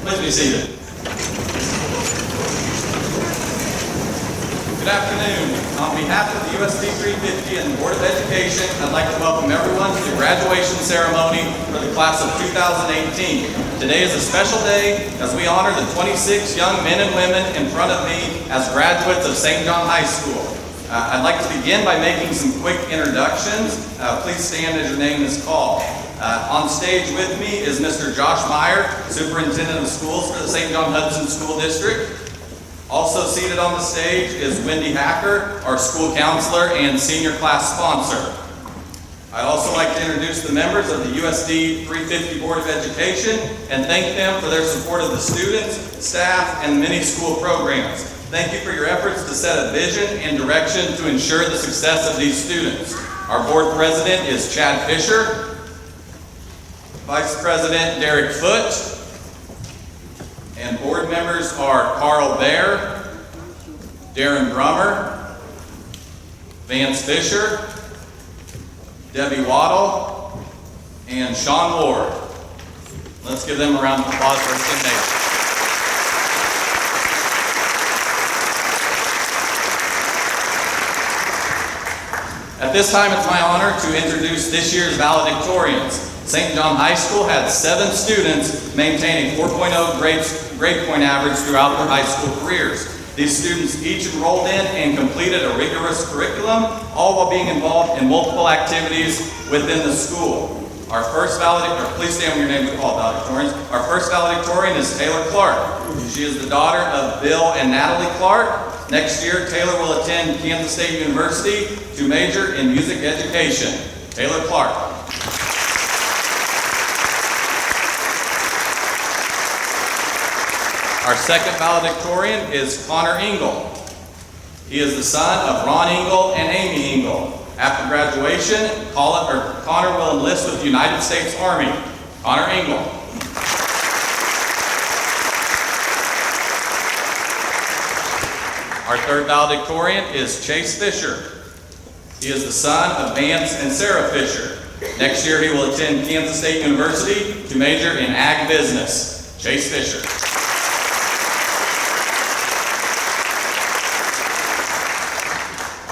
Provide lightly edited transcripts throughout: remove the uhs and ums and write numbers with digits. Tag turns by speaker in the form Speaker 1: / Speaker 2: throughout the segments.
Speaker 1: Please be seated. Good afternoon. On behalf of the USD 350 and the Board of Education, I'd like to welcome everyone to the graduation ceremony for the class of 2018. Today is a special day as we honor the 26 young men and women in front of me as graduates of St. John High School. I'd like to begin by making some quick introductions. Please stand as your name is called. On stage with me is Mr. Josh Meyer, Superintendent of Schools for the St. John Hudson School District. Also seated on the stage is Wendy Hacker, our school counselor and senior class sponsor. I'd also like to introduce the members of the USD 350 Board of Education and thank them for their support of the students, staff, and many school programs. Thank you for your efforts to set a vision and direction to ensure the success of these students. Our board president is Chad Fisher, Vice President Derek Foote, and board members are Carl Baer, Darren Brummer, Vance Fisher, Debbie Waddle, and Sean Ward. Let's give them a round of applause for attending. At this time, it's my honor to introduce this year's valedictorians. St. John High School had 7 students maintain a 4.0 grade point average throughout their high school careers. These students each enrolled in and completed a rigorous curriculum, all while being involved in multiple activities within the school. Our first valedictorian, please stand when your name is called, valedictorians. Our first valedictorian is Taylor Clark. She is the daughter of Bill and Natalie Clark. Next year, Taylor will attend Kansas State University to major in music education. Taylor Clark. Our second valedictorian is Connor Engel. He is the son of Ron Engel and Amy Engel. After graduation, Connor will enlist with the United States Army. Connor Engel. Our third valedictorian is Chase Fisher. He is the son of Vance and Sarah Fisher. Next year he will attend Kansas State University to major in Ag Business. Chase Fisher.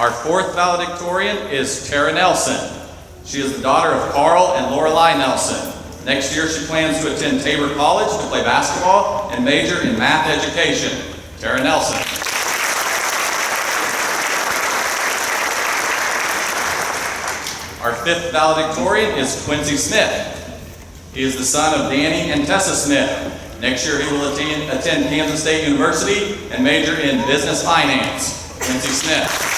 Speaker 1: Our fourth valedictorian is Tara Nelson. She is the daughter of Carl and Lorelei Nelson. Next year, she plans to attend Tabor College to play basketball and major in math education. Tara Nelson. Our fifth valedictorian is Quincy Smith. He is the son of Danny and Tessa Smith. Next year, he will attend Kansas State University and major in business finance. Quincy Smith.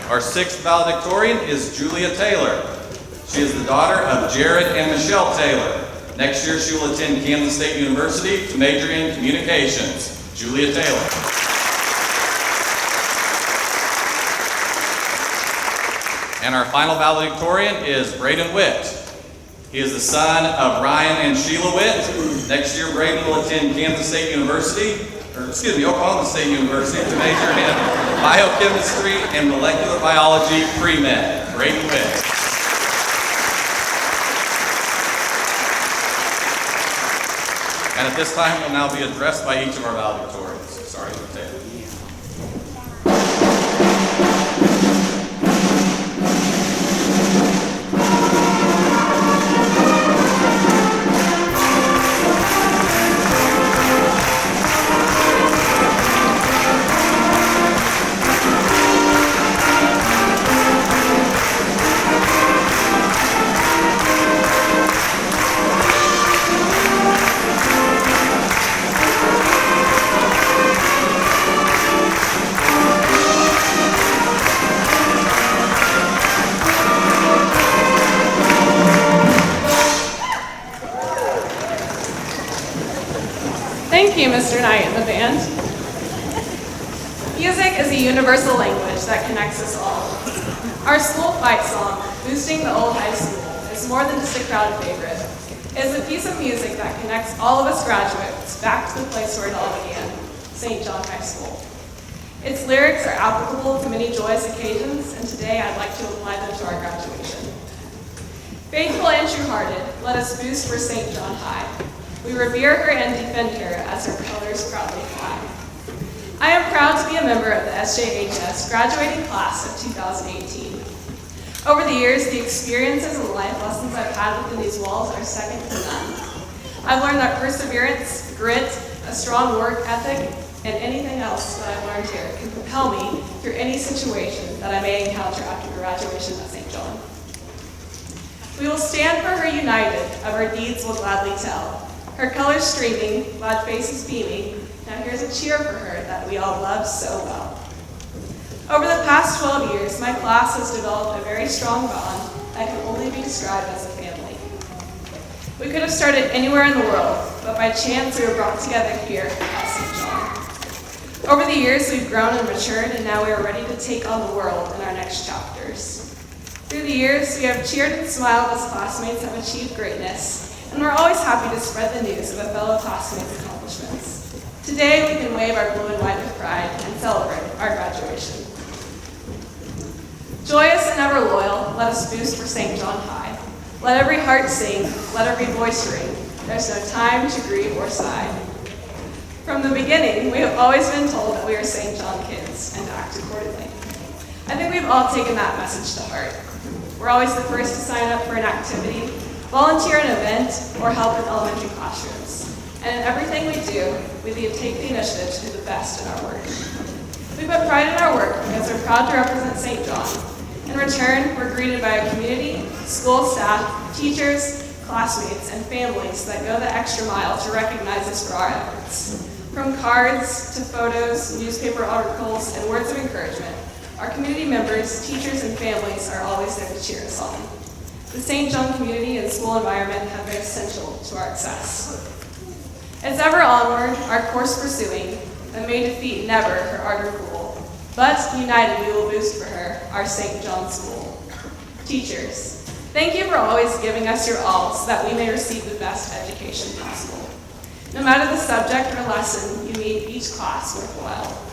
Speaker 1: Our sixth valedictorian is Julia Taylor. She is the daughter of Jared and Michelle Taylor. Next year, she will attend Kansas State University to major in communications. Julia Taylor. And our final valedictorian is Braden Witt. He is the son of Ryan and Sheila Witt. Next year, Braden will attend Kansas State University, Oklahoma State University to major in biochemistry and molecular biology pre-med. Braden Witt. And at this time, will now be addressed by each of our valedictorians. Sorry, Taylor.
Speaker 2: Thank you, Mr. Knight and the band. Music is a universal language that connects us all. Our school fight song, Boosting the Old High School, is more than just a crowd favorite. It is a piece of music that connects all of us graduates back to the place where it all began, St. John High School. Its lyrics are applicable to many joyous occasions, and today I'd like to apply them to our graduation. Faithful and true-hearted, let us boost for St. John High. We revere her and defend her as her colors proudly fly. I am proud to be a member of the SJHS graduating class of 2018. Over the years, the experiences and life lessons I've had within these walls are second to none. I've learned that perseverance, grit, a strong work ethic, and anything else that I've learned here can propel me through any situation that I may encounter after graduation at St. John. We will stand for her united, of her deeds will gladly tell. Her colors streaming, glad faces beaming, now here's a cheer for her that we all love so well. Over the past 12 years, my class has developed a very strong bond that can only be described as a family. We could have started anywhere in the world, but by chance we were brought together here at St. John. Over the years, we've grown and matured, and now we are ready to take on the world in our next chapters. Through the years, we have cheered and smiled as classmates have achieved greatness, and we're always happy to spread the news of a fellow classmate's accomplishments. Today, we can wave our blue and white with pride and celebrate our graduation. Joyous and ever loyal, let us boost for St. John High. Let every heart sing, let every voice ring. There's no time to grieve or sigh. From the beginning, we have always been told that we are St. John kids and to act accordingly. I think we've all taken that message to heart. We're always the first to sign up for an activity, volunteer an event, or help in elementary classrooms. And in everything we do, we take the initiative to do the best in our work. We put pride in our work because we're proud to represent St. John. In return, we're greeted by a community, school staff, teachers, classmates, and families that go the extra mile to recognize us for our efforts. From cards to photos, newspaper articles, and words of encouragement, our community members, teachers, and families are always there to cheer us on. The St. John community and school environment have been essential to our success. As ever onward, our course pursuing, that may defeat never her ardor cool, but united we will boost for her, our St. John School. Teachers, thank you for always giving us your all so that we may receive the best education possible. No matter the subject or lesson, you made each class worthwhile.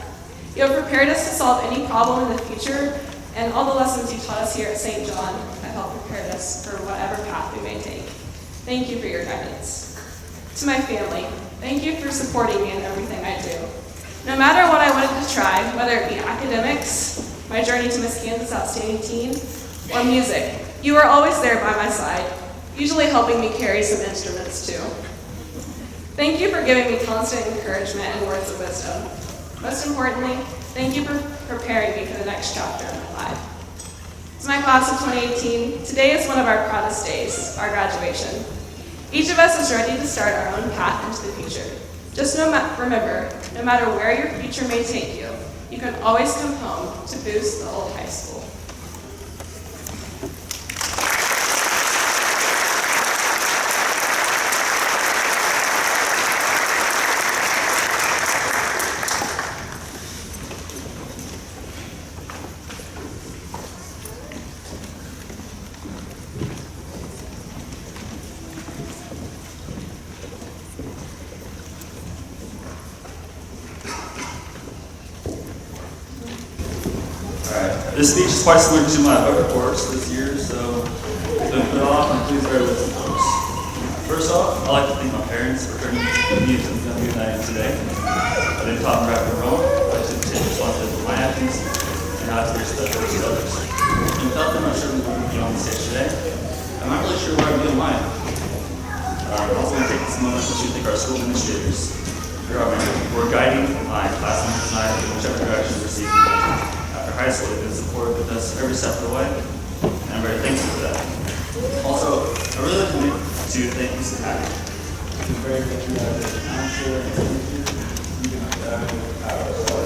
Speaker 2: You have prepared us to solve any problem in the future and all the lessons you taught us here at St. John have helped prepare us for whatever path we may take. Thank you for your guidance. To my family, thank you for supporting me in everything I do. No matter what I wanted to try, whether it be academics, my journey to Miss Kansas Outstanding Teen, or music, you were always there by my side, usually helping me carry some instruments too. Thank you for giving me constant encouragement and words of wisdom. Most importantly, thank you for preparing me for the next chapter of my life. To my class of 2018, today is one of our proudest days, our graduation. Each of us is ready to start our own path into the future. Just remember, no matter where your future may take you, you can always come home to boost the old high school.
Speaker 3: This speech is quite similar to my other course this year, so it's been put off, and please bear with me, folks. First off, I'd like to thank my parents for turning me into the young man I am today. I didn't taught me right from wrong. I should take responsibility for my actions and how to be respectful to others. And without them, I certainly wouldn't be on the stage today. I'm not really sure where I'd be in life. I'm also going to take this moment to thank our school administrators for guiding my classmates and I in whichever direction we're seeking. High school, they've been supportive with us every step of the way, and I'm very thankful for that. Also, I really like to thank Mr. Hackett. I'm very grateful that I'm sure and you can have I just want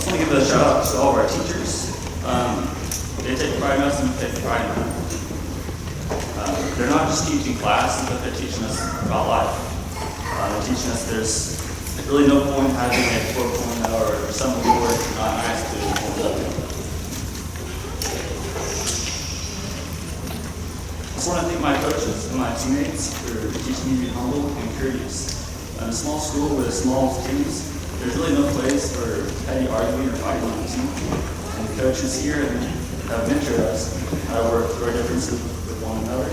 Speaker 3: to give a shout out to all of our teachers. They take pride in us and we take pride in them. They're not just teaching classes, but they're teaching us about life. They're teaching us there's really no point having a 4.0 or some award not nice to hold up. I just want to thank my coaches and my teammates for teaching me to be humble and courteous. In a small school with small teams, there's really no place for petty arguing or fighting on the team. And the coaches here have mentored us how to work through our differences with one another,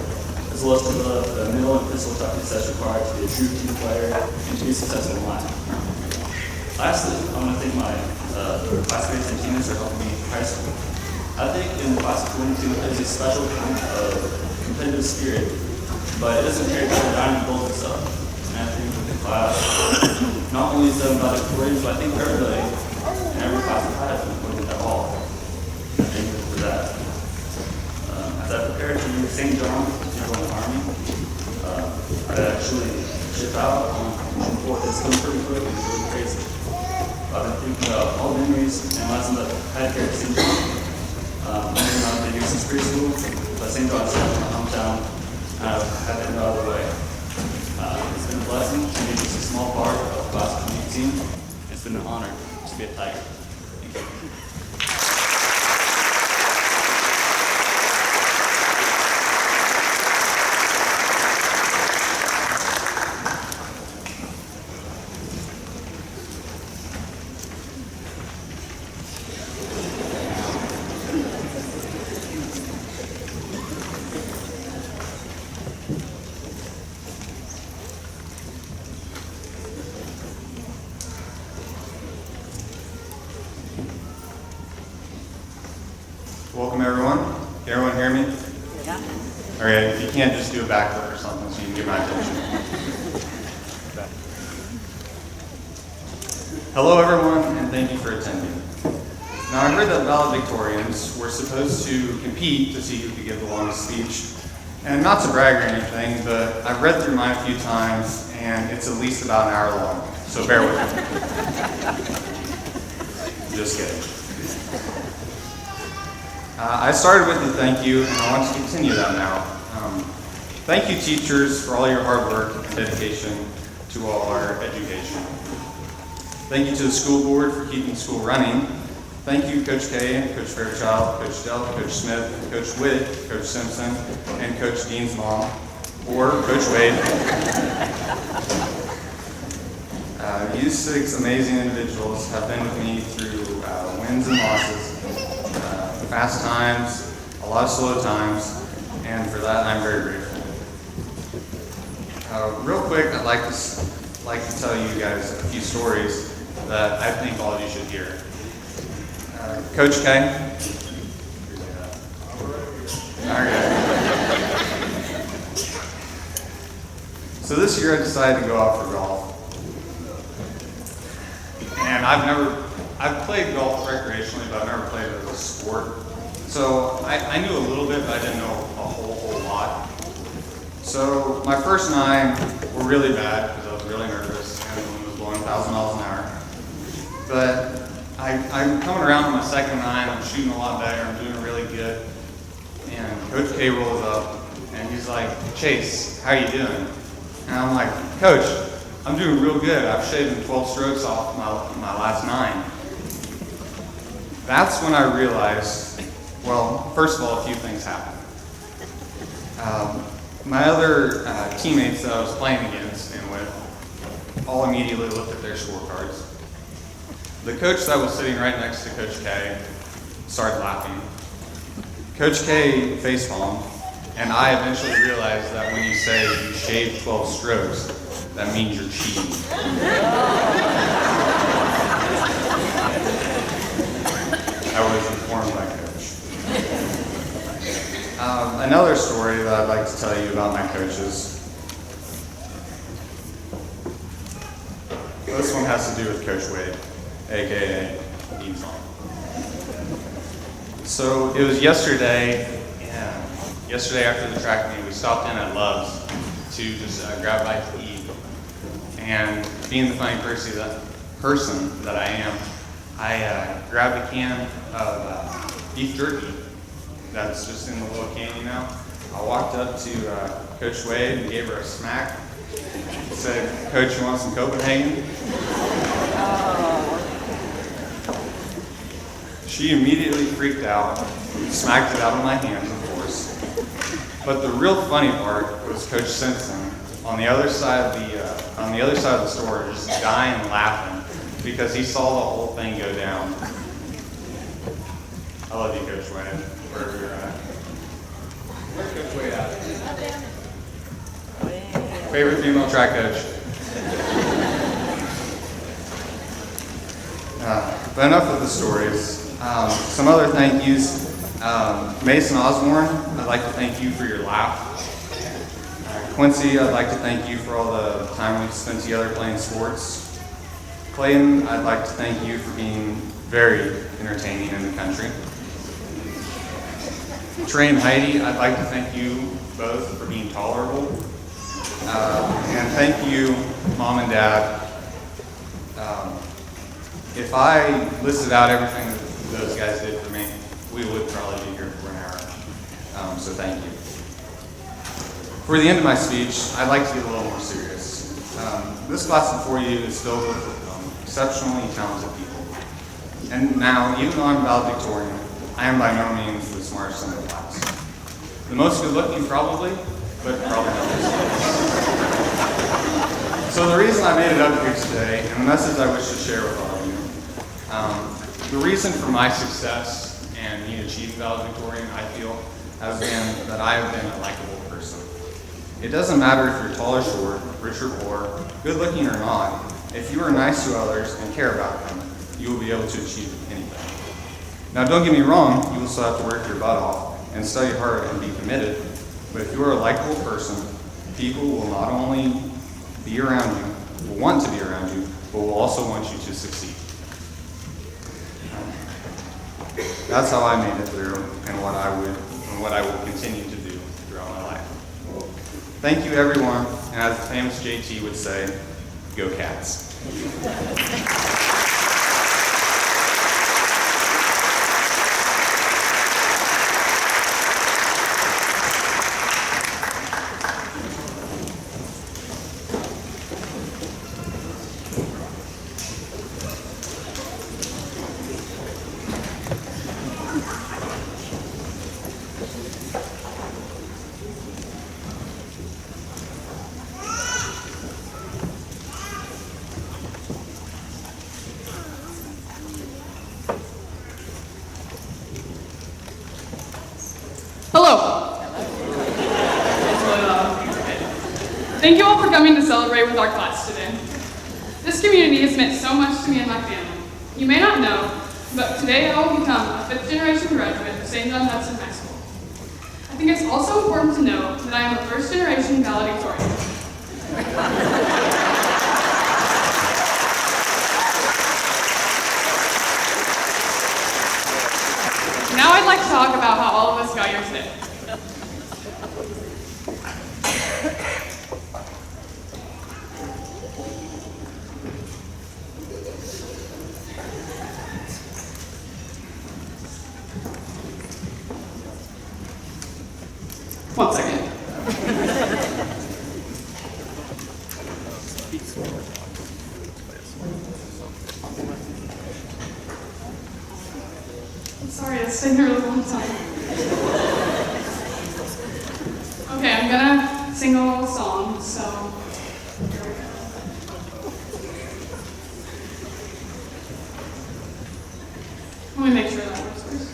Speaker 3: as well as to develop the mental and physical toughness that's required to be a true team player and to be successful in life. Lastly, I want to thank my classmates and teammates for helping me in high school. I think in the class of 22, there's a special kind of competitive spirit, but it doesn't carry the diamond build itself. And I think with the class, not only is it about employees, but I think everybody in every class I've had has been important at all. Thank you for that. As I prepare to leave St. John to join the Army, I actually ship out on June 4th. It's going pretty quick and it's really crazy. I've been thinking about all the memories and lessons that I had here at St. John. I'm not been here since preschool, but St. John is my hometown, and I've had to get out of the way. It's been a blessing to be just a small part of class of 2018. It's been an honor to be a Tiger. Thank you.
Speaker 4: Welcome everyone. Can everyone hear me? Yeah. All right, if you can't, just do a backflip or something so you can get my attention. Hello everyone, and thank you for attending. Now I heard that valedictorians were supposed to compete to see who could give the longest speech. And not to brag or anything, but I've read through mine a few times and it's at least about an hour long, so bear with me. Just kidding. I started with a thank you, and I want to continue that now. Thank you, teachers, for all your hard work and dedication to all our education. Thank you to the school board for keeping school running. Thank you, Coach Kay, Coach Fairchild, Coach Dell, Coach Smith, Coach Witt, Coach Simpson, and Coach Dean's mom, or Coach Wade. You six amazing individuals have been with me through wins and losses, fast times, a lot of slow times, and for that I'm very grateful. Real quick, I'd like to tell you guys a few stories that I think all of you should hear. Coach K. Okay. So this year I decided to go out for golf. And I've played golf recreationally, but I've never played it as a sport. So I knew a little bit, but I didn't know a whole lot. So my first 9 were really bad because I was really nervous and the wind was blowing 1,000 miles an hour. But I'm coming around on my second 9, I'm shooting a lot better, I'm doing really good. And Coach K rolls up and he's like, "Chase, how you doing?" And I'm like, "Coach, I'm doing real good. I've shaved 12 strokes off my last 9. That's when I realized, well, first of all, a few things happened. My other teammates that I was playing against and with all immediately looked at their scorecards. The coach that was sitting right next to Coach K started laughing. Coach K facepalmed, and I eventually realized that when you say you shaved 12 strokes, that means you're cheating. I was informed by Coach. Another story that I'd like to tell you about my coaches. This one has to do with Coach Wade, aka Dean Song. So it was yesterday after the track meet, we stopped in at Love's to just grab a bite to eat. And being the funny person that I am, I grabbed a can of beef jerky that's just in the little candy now. I walked up to Coach Wade and gave her a smack. Said, "Coach, you want some Copenhagen?" She immediately freaked out, smacked it out of my hands, of course. But the real funny part was Coach Simpson on the other side of the store, just dying laughing because he saw the whole thing go down. I love you, Coach Wade, wherever you're at. Where's Coach Wade at? Favorite female track coach? But enough of the stories. Some other thank yous. Mason Osborne, I'd like to thank you for your laugh. Quincy, I'd like to thank you for all the time we've spent together playing sports. Clayton, I'd like to thank you for being very entertaining in the country. Trey and Heidi, I'd like to thank you both for being tolerable. And thank you, Mom and Dad. If I listed out everything that those guys did for me, we would probably be here for an hour. So thank you. For the end of my speech, I'd like to get a little more serious. This class before you is filled with exceptionally talented people. And now, even though I'm valedictorian, I am by no means the smartest in the class. The most good-looking, probably, but probably not. So the reason I made it up here today, and the message I wish to share with all of you, the reason for my success and me achieving valedictorian, I feel, has been that I have been a likable person. It doesn't matter if you're tall or short, rich or poor, good looking or not, if you are nice to others and care about them, you will be able to achieve anything. Now don't get me wrong, you will still have to work your butt off and study hard and be committed, but if you are a likable person, people will not only be around you, will want to be around you, but will also want you to succeed. That's how I made it through and what I will continue to do throughout my life. Thank you everyone, and as the famous JT would say, go Cats.
Speaker 5: Thank you all for coming to celebrate with our class today. This community has meant so much to me and my family. You may not know, but today I will become a fifth-generation graduate of St. John Hudson High School. I think it's also important to know that I am a first-generation valedictorian. Now I'd like to talk about how all of us got here today. One second. I'm sorry, it's taking a really long time. Okay, I'm gonna sing a little song, so here we go. Let me make sure that works first.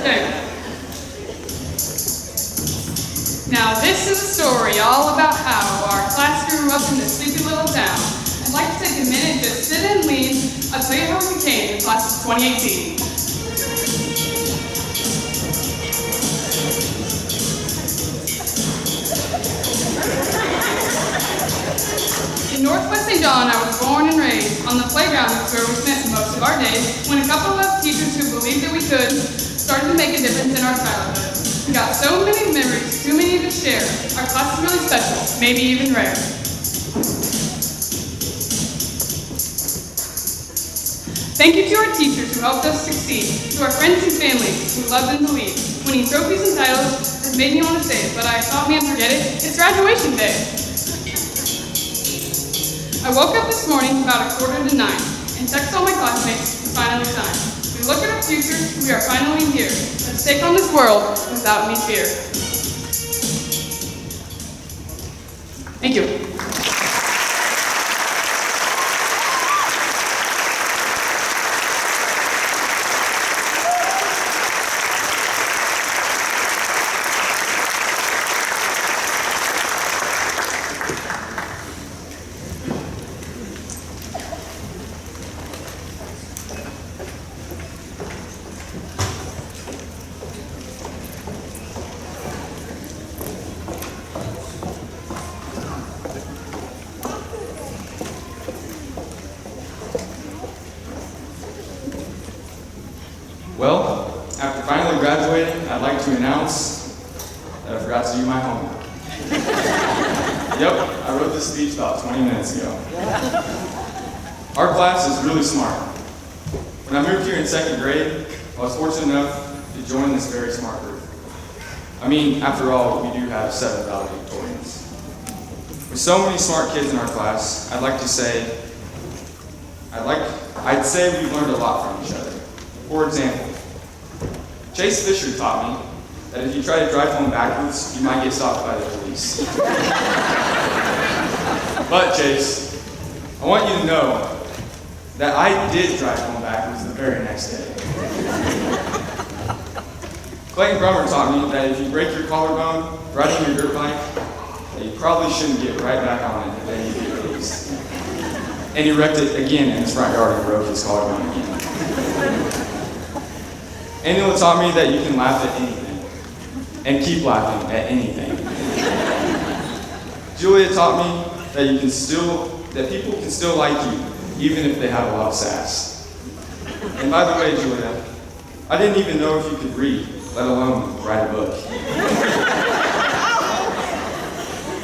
Speaker 5: There you go. Now, this is a story all about how our class grew up in this sleepy little town. I'd like to take a minute, just sit and lean. I'll tell you how we became the class of 2018. In Northwest St. John, I was born and raised. On the playground is where we spent most of our days, when a couple of teachers who believed that we could started to make a difference in our childhood. We got so many memories, too many to share. Our class is really special, maybe even rare. Thank you to our teachers who helped us succeed, to our friends and families who loved and believed. Winning trophies and titles has made me want to say it, but I thought, man, forget it, it's graduation day. I woke up this morning about 8:45 and texted all my classmates to finally sign. We look at our future, we are finally here. Let's take on this world without any fear. Thank you.
Speaker 4: Well, after finally graduating, I'd like to announce that I forgot to do my homework. Yep, I wrote this speech about 20 minutes ago. Our class is really smart. When I moved here in second grade, I was fortunate enough to join this very smart group. I mean, after all, we do have 7 valedictorians. With so many smart kids in our class, I'd say we've learned a lot from each other. For example, Chase Fisher taught me that if you try to drive home backwards, you might get stopped by the police. But Chase, I want you to know that I did drive home backwards the very next day. Clayton Brummer taught me that if you break your collarbone riding your dirt bike, that you probably shouldn't get right back on it and then you get released. And he wrecked it again in his front yard and broke his collarbone again. Angela taught me that you can laugh at anything and keep laughing at anything. Julia taught me that people can still like you even if they have a lot of sass. And by the way, Julia, I didn't even know if you could read, let alone write a book.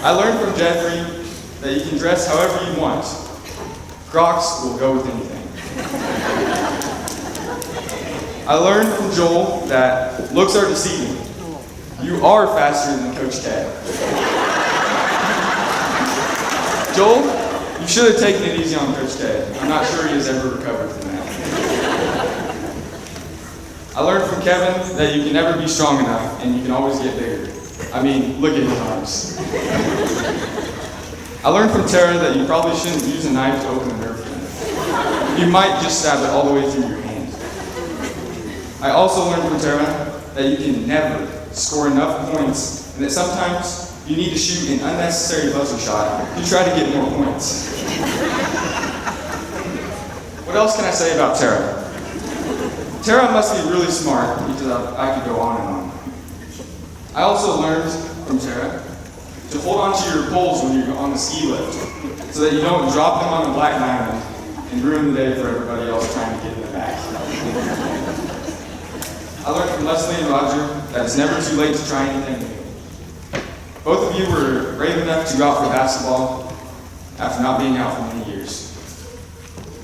Speaker 4: I learned from Jeffrey that you can dress however you want. Crocs will go with anything. I learned from Joel that looks are deceiving. You are faster than Coach Ted. Joel, you should have taken it easy on Coach Ted. I'm not sure he has ever recovered from that. I learned from Kevin that you can never be strong enough and you can always get bigger. I mean, look at his arms. I learned from Tara that you probably shouldn't use a knife to open a Nerf gun. You might just stab it all the way through your hand. I also learned from Tara that you can never score enough points in and that sometimes you need to shoot an unnecessary buzzer shot to try to get more points. What else can I say about Tara? Tara must be really smart because I could go on and on. I also learned from Tara to hold onto your poles when you're on the ski lift so that you don't drop them on the black diamond and ruin the day for everybody else trying to get in the back. I learned from Leslie and Roger that it's never too late to try anything new. Both of you were brave enough to go out for basketball after not being out for many years.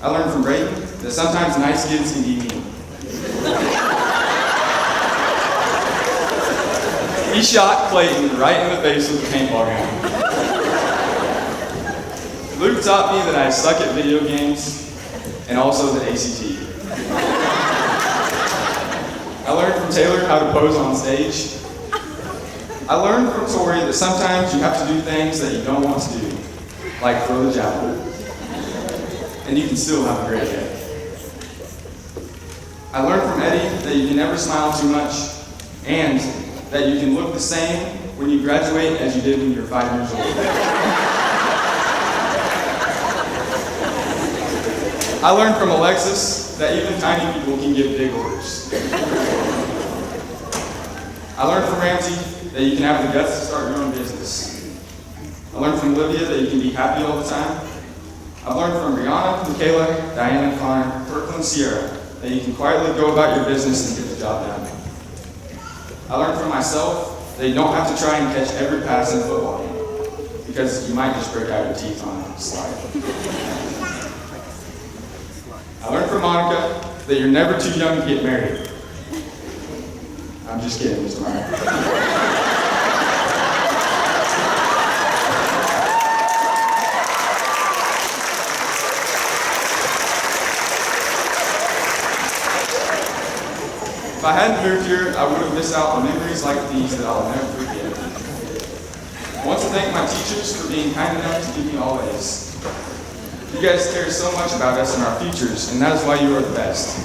Speaker 4: I learned from Brayden that sometimes nice kids can be mean. He shot Clayton right in the face with a paintball gun. Luke taught me that I suck at video games and also the ACT. I learned from Taylor how to pose on stage. I learned from Tori that sometimes you have to do things that you don't want to do, like throw the javelin, and you can still have a great day. I learned from Eddie that you can never smile too much, and that you can look the same when you graduate as you did when you were 5 years old. I learned from Alexis that even tiny people can give big orders. I learned from Ramsey that you can have the guts to start your own business. I learned from Olivia that you can be happy all the time. I've learned from Brianna, Michaela, Diana, Connor, Kirkland, Sierra that you can quietly go about your business and get the job done. I learned from myself that you don't have to try and catch every pass in a football game because you might just break out your teeth on a slide. I learned from Monica that you're never too young to get married. I'm just kidding, Mr. Meyer. If I hadn't moved here, I would have missed out on memories like these that I'll never forget. I want to thank my teachers for being kind enough to give me all A's. You guys care so much about us and our futures, and that is why you are the best.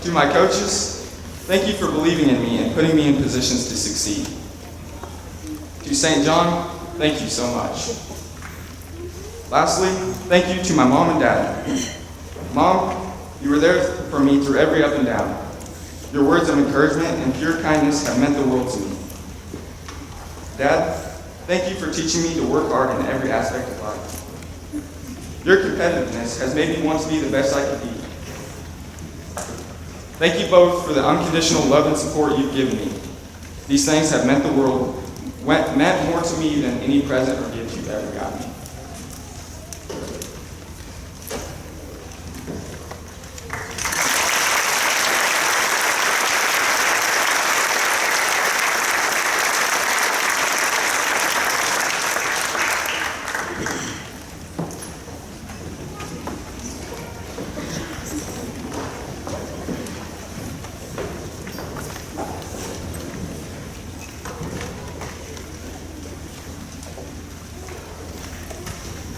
Speaker 4: To my coaches, thank you for believing in me and putting me in positions to succeed. To St. John, thank you so much. Lastly, thank you to my mom and dad. Mom, you were there for me through every up and down. Your words of encouragement and pure kindness have meant the world to me. Dad, thank you for teaching me to work hard in every aspect of life. Your competitiveness has made me want to be the best I could be. Thank you both for the unconditional love and support you've given me. These things have meant meant more to me than any present or gift you've ever got me.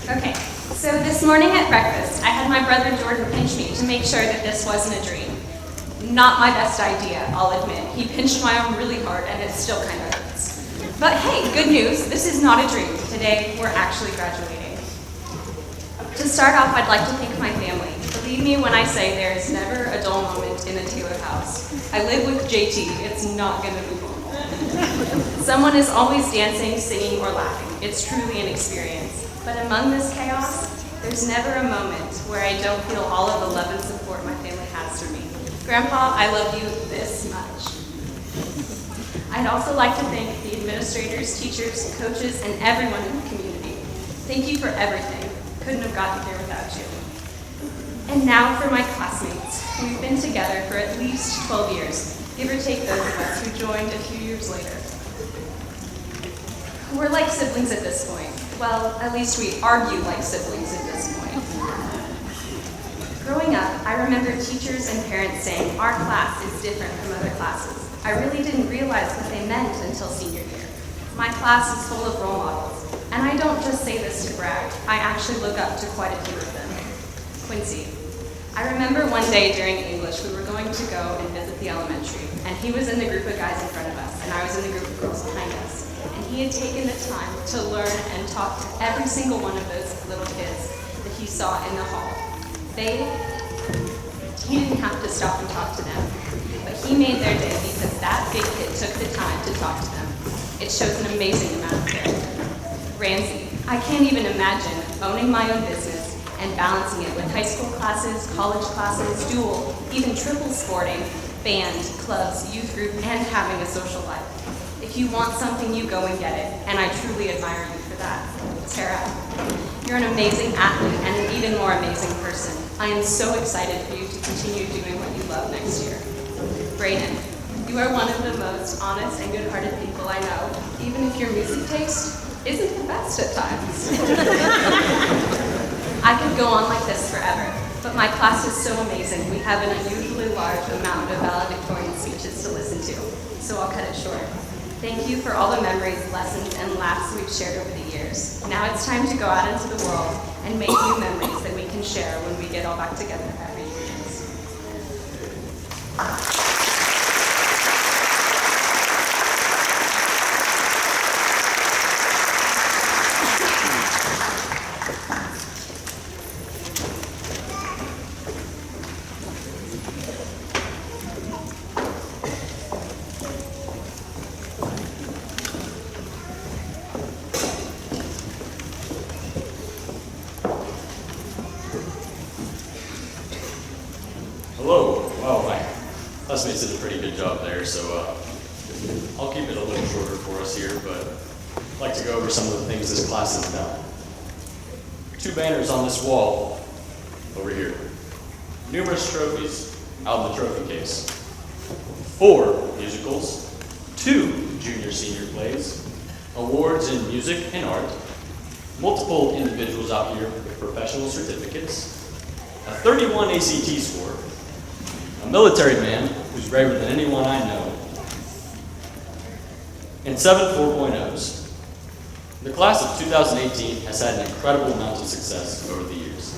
Speaker 6: Okay, so this morning at breakfast, I had my brother Jordan pinch me to make sure that this wasn't a dream. Not my best idea, I'll admit. He pinched my arm really hard and it still kind of hurts. But hey, good news, this is not a dream. Today, we're actually graduating. To start off, I'd like to thank my family. Believe me when I say there is never a dull moment in the Taylor house. I live with JT, it's not gonna be normal. Someone is always dancing, singing, or laughing. It's truly an experience. But among this chaos, there's never a moment where I don't feel all of the love and support my family has for me. Grandpa, I love you this much. I'd also like to thank the administrators, teachers, coaches, and everyone in the community. Thank you for everything. Couldn't have gotten here without you. And now for my classmates. We've been together for at least 12 years, give or take those of us who joined a few years later. We're like siblings at this point. Well, at least we argue like siblings at this point. Growing up, I remember teachers and parents saying our class is different from other classes. I really didn't realize what they meant until senior year. My class is full of role models, and I don't just say this to brag. I actually look up to quite a few of them. Quincy, I remember one day during English, we were going to go and visit the elementary, and he was in the group of guys in front of us, and I was in the group of girls behind us. And he had taken the time to learn and talk to every single one of those little kids that he saw in the hall. He didn't have to stop and talk to them, but he made their day because that big kid took the time to talk to them. It shows an amazing amount of character. Ramsey, I can't even imagine owning my own business and balancing it with high school classes, college classes, dual, even triple sporting, band, clubs, youth group, and having a social life. If you want something, you go and get it, and I truly admire you for that. Tara, you're an amazing athlete and an even more amazing person. I am so excited for you to continue doing what you love next year. Brayden, you are one of the most honest and good-hearted people I know, even if your music taste isn't the best at times. I could go on like this forever, but my class is so amazing. We have an unusually large amount of valedictorian speeches to listen to, so I'll cut it short. Thank you for all the memories, lessons, and laughs we've shared over the years. Now it's time to go out into the world and make new memories that we can share when we get all back together at reunions.
Speaker 7: Hello. Wow, my classmates did a pretty good job there, so I'll keep it a little shorter for us here, but I'd like to go over some of the things this class has done. 2 banners on this wall over here. Numerous trophies out in the trophy case. 4 musicals, 2 junior-senior plays, awards in music and art, multiple individuals out here with professional certificates, a 31 ACT score, a military man who's braver than anyone I know, and 7 4.0s. The class of 2018 has had an incredible amount of success over the years.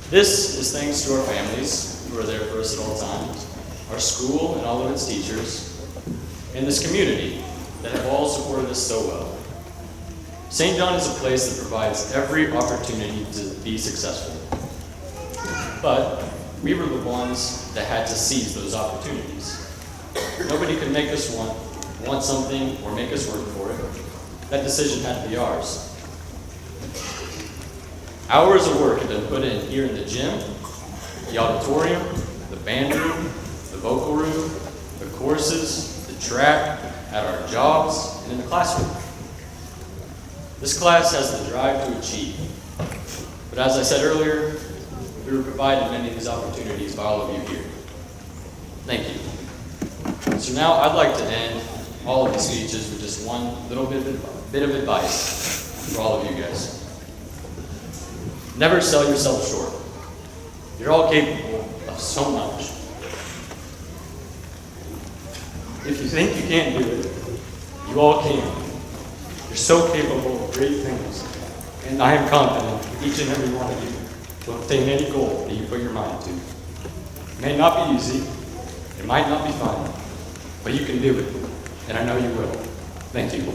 Speaker 7: This is thanks to our families who are there for us at all times, our school and all of its teachers, and this community that have all supported us so well. St. John is a place that provides every opportunity to be successful. But we were the ones that had to seize those opportunities. Nobody could make us want something or make us work for it. That decision had to be ours. Hours of work have been put in here in the gym, the auditorium, the band room, the vocal room, the courses, the track, at our jobs, and in the classroom. This class has the drive to achieve. But as I said earlier, we were provided many of these opportunities by all of you here. Thank you. So now I'd like to end all of these speeches with just one little bit of advice for all of you guys. Never sell yourself short. You're all capable of so much. If you think you can't do it, you all can. You're so capable of great things, and I am confident each and every one of you will obtain any goal that you put your mind to. It may not be easy, it might not be fun, but you can do it, and I know you will. Thank you.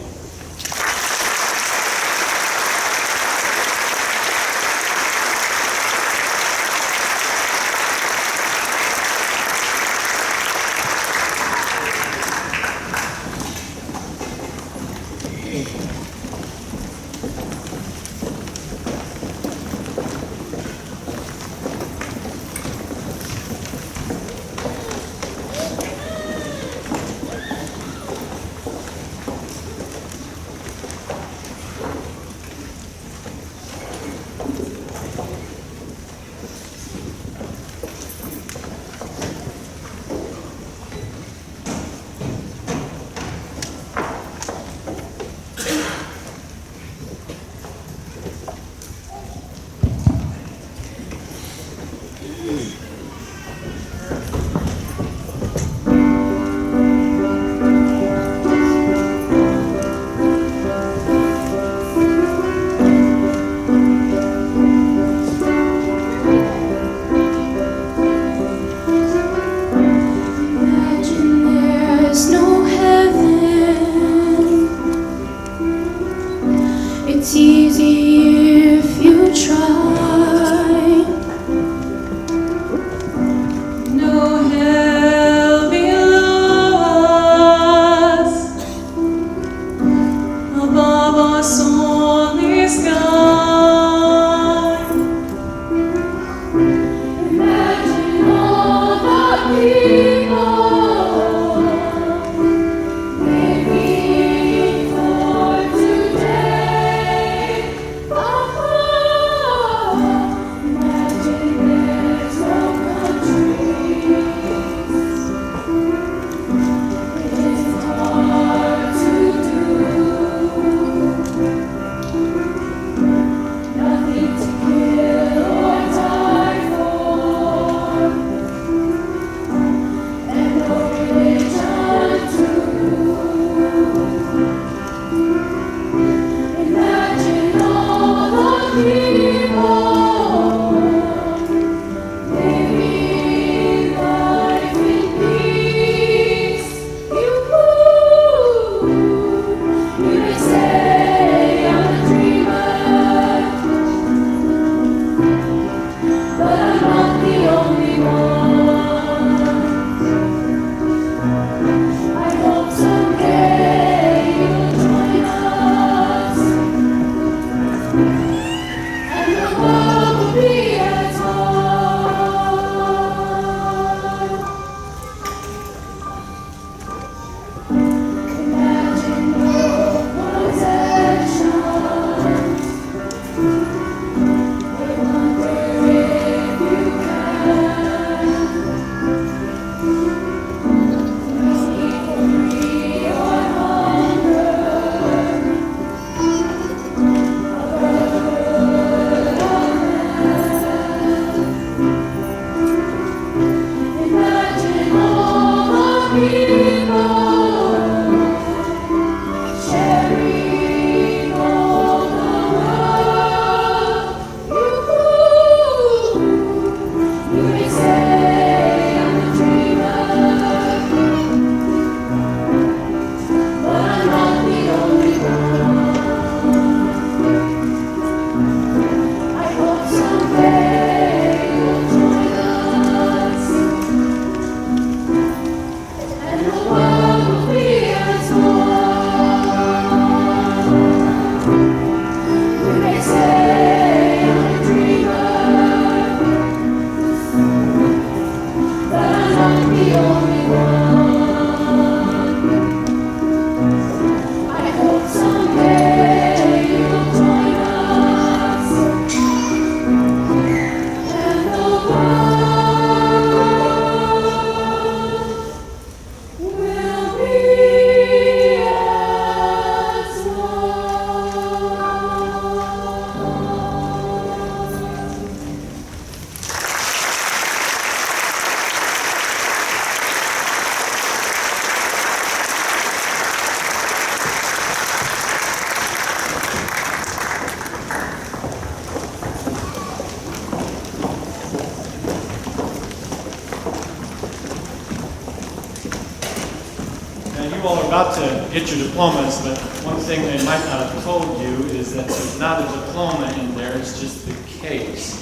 Speaker 8: you all are about to get your diplomas, but one thing they might not have told you is that there's not a diploma in there, it's just the case.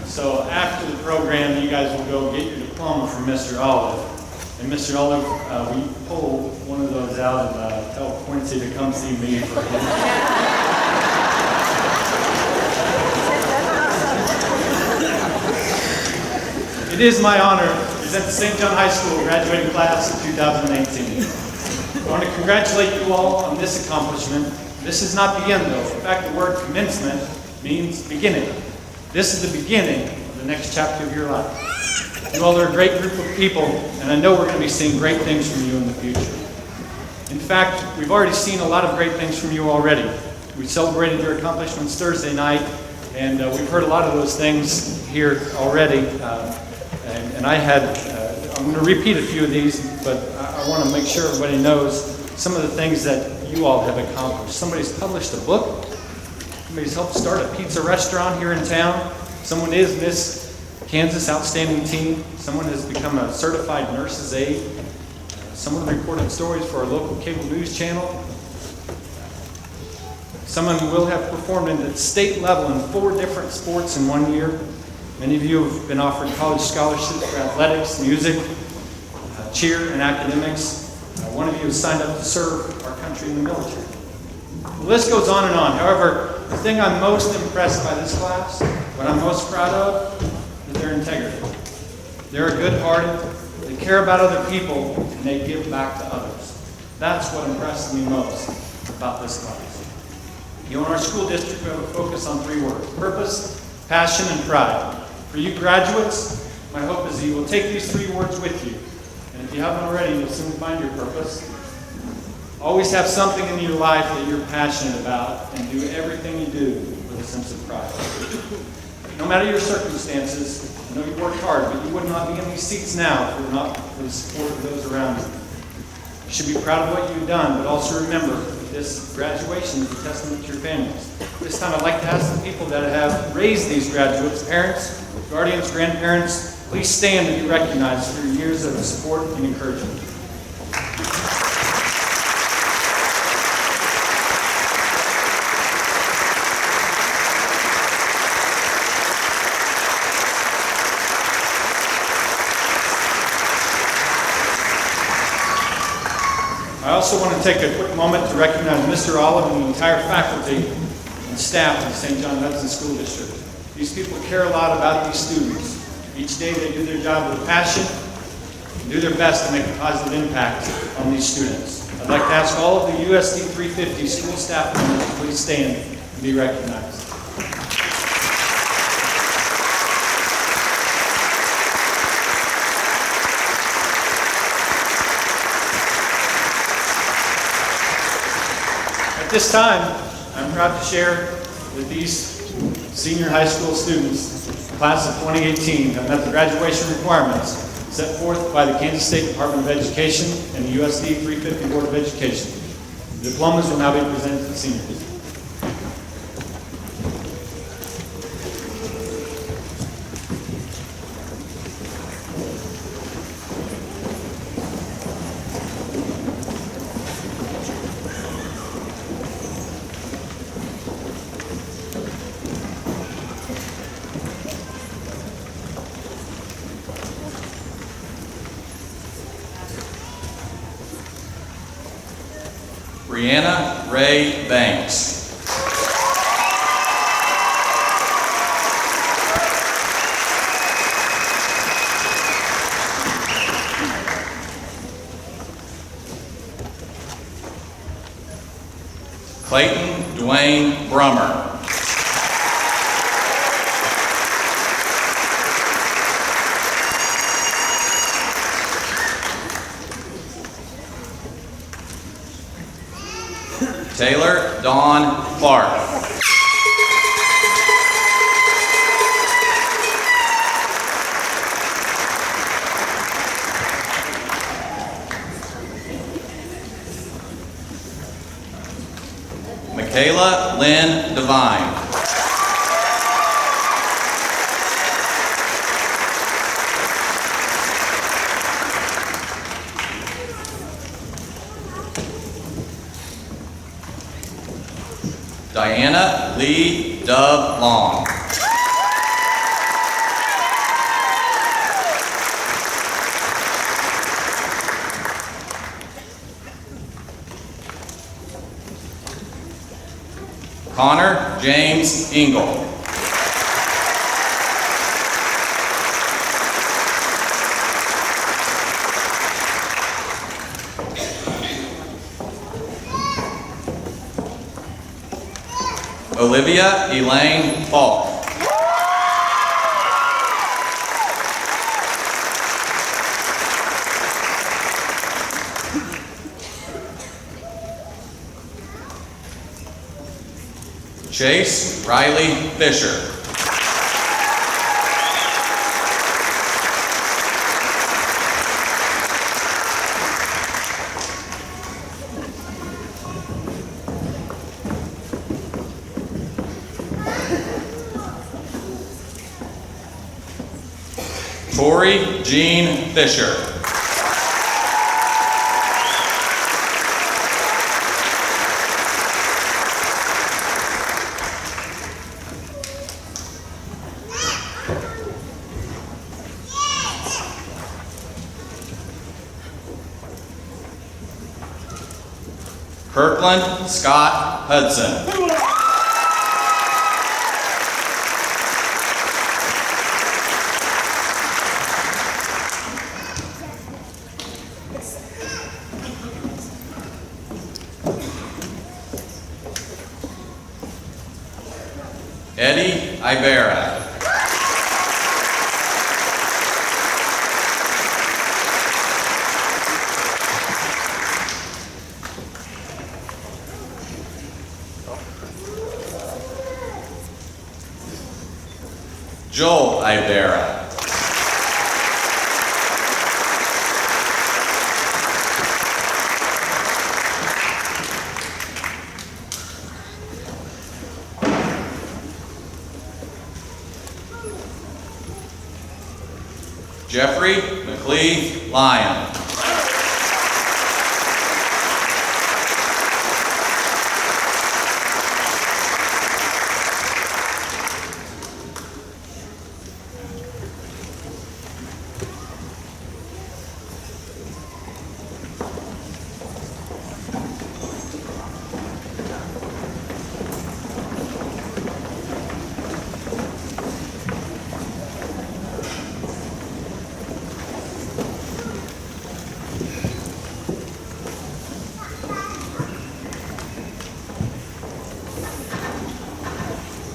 Speaker 8: So after the program, you guys will go get your diploma from Mr. Olive. And Mr. Olive, we pull one of those out and tell Quincy to come see me for his. It is my honor to present the St. John High School graduating class of 2018. I want to congratulate you all on this accomplishment. This is not the end, though. In fact, the word commencement means beginning. This is the beginning of the next chapter of your life. You all are a great group of people, and I know we're going to be seeing great things from you in the future. In fact, we've already seen a lot of great things from you already. We celebrated your accomplishments Thursday night, and we've heard a lot of those things here already. And I'm going to repeat a few of these, but I want to make sure everybody knows some of the things that you all have accomplished. Somebody's published a book. Somebody's helped start a pizza restaurant here in town. Someone is Miss Kansas Outstanding Teen. Someone has become a certified nurse's aide. Someone recorded stories for our local cable news channel. Someone will have performed at the state level in 4 different sports in 1 year. Many of you have been offered college scholarships for athletics, music, cheer, and academics. One of you has signed up to serve our country in the military. The list goes on and on. However, the thing I'm most impressed by this class, what I'm most proud of, is their integrity. They're good-hearted, they care about other people, and they give back to others. That's what impressed me most about this class. You know, in our school district, we have a focus on 3 words: purpose, passion, and pride. For you graduates, my hope is that you will take these 3 words with you. And if you haven't already, you'll soon find your purpose. Always have something in your life that you're passionate about, and do everything you do with a sense of pride. No matter your circumstances, I know you worked hard, but you would not be in these seats now if it were not for the support of those around you. You should be proud of what you've done, but also remember that this graduation is a testament to your families. This time I'd like to ask the people that have raised these graduates, parents, guardians, grandparents, please stand and be recognized for your years of support and encouragement. I also want to take a quick moment to recognize Mr. Olive and the entire faculty and staff of the St. John Hudson School District. These people care a lot about these students. Each day they do their job with passion and do their best to make a positive impact on these students. I'd like to ask all of the USD 350 school staff members to please stand and be recognized. At this time, I'm proud to share that these senior high school students, class of 2018, have met the graduation requirements set forth by the Kansas State Department of Education and the USD 350 Board of Education. The diplomas will now be presented to the seniors.
Speaker 1: Brianna Ray Banks. Clayton Dwayne Brummer. Taylor Dawn Clark. Michaela Lynn Devine. Hannah Lee Dove Long. Connor James Engel. Olivia Elaine Falk. Chase Riley Fisher. Tori Jean Fisher. Kirkland Scott Hudson. Eddie Ibarra. Joel Ibarra. Jeffrey McLee Lyon.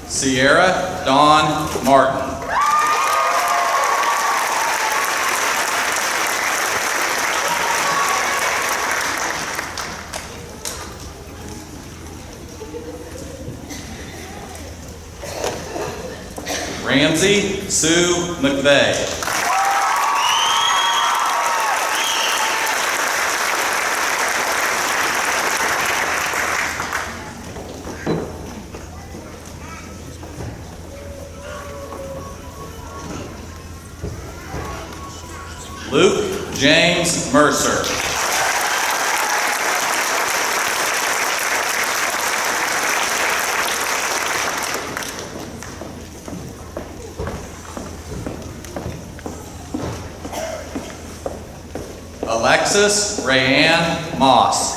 Speaker 1: Sierra Dawn Martin. Ramsey Sue McVeigh. Luke James Mercer. Alexis Rayanne Moss.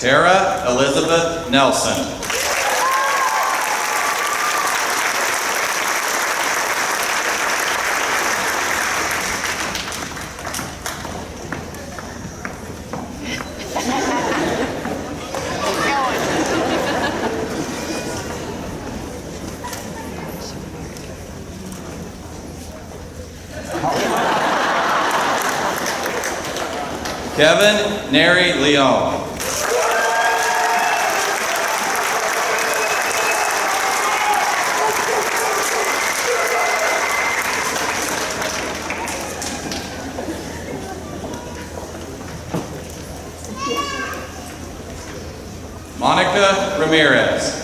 Speaker 1: Tara Elizabeth Nelson. Kevin Neri Leone. Monica Ramirez.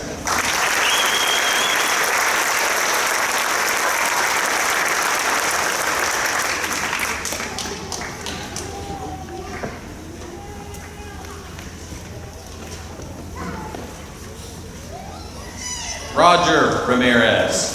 Speaker 1: Roger Ramirez.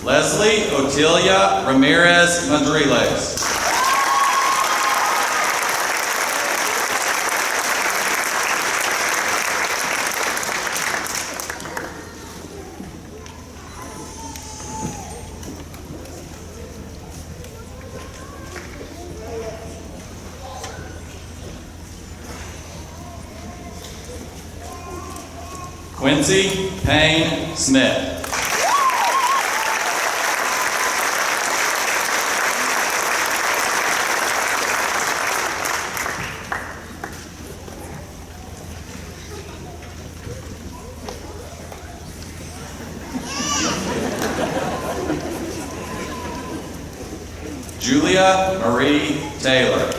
Speaker 1: Leslie Otilia Ramirez Madriles. Quincy Payne Smith. Julia Marie Taylor.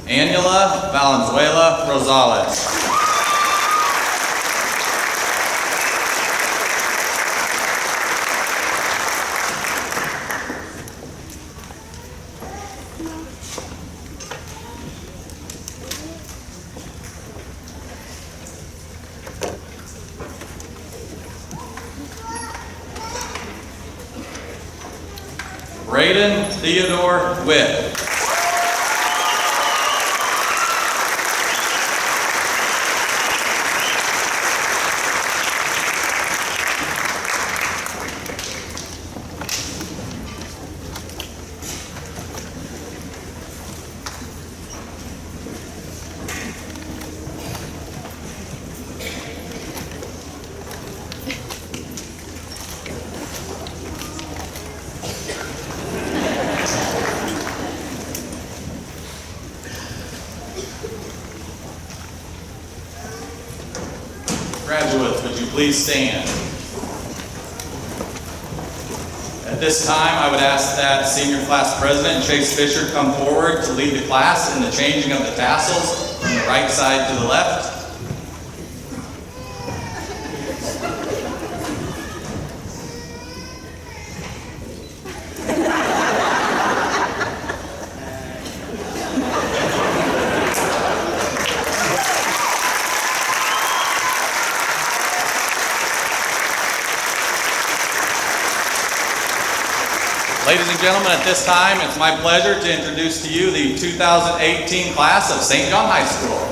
Speaker 1: Angela Valenzuela Rosales. Braden Theodore Witt. Graduates, would you please stand? At this time, I would ask that Senior Class President Chase Fisher come forward to lead the class in the changing of the tassels from the right side to the left. Ladies and gentlemen, at this time, it's my pleasure to introduce to you the 2018 class of St. John High School.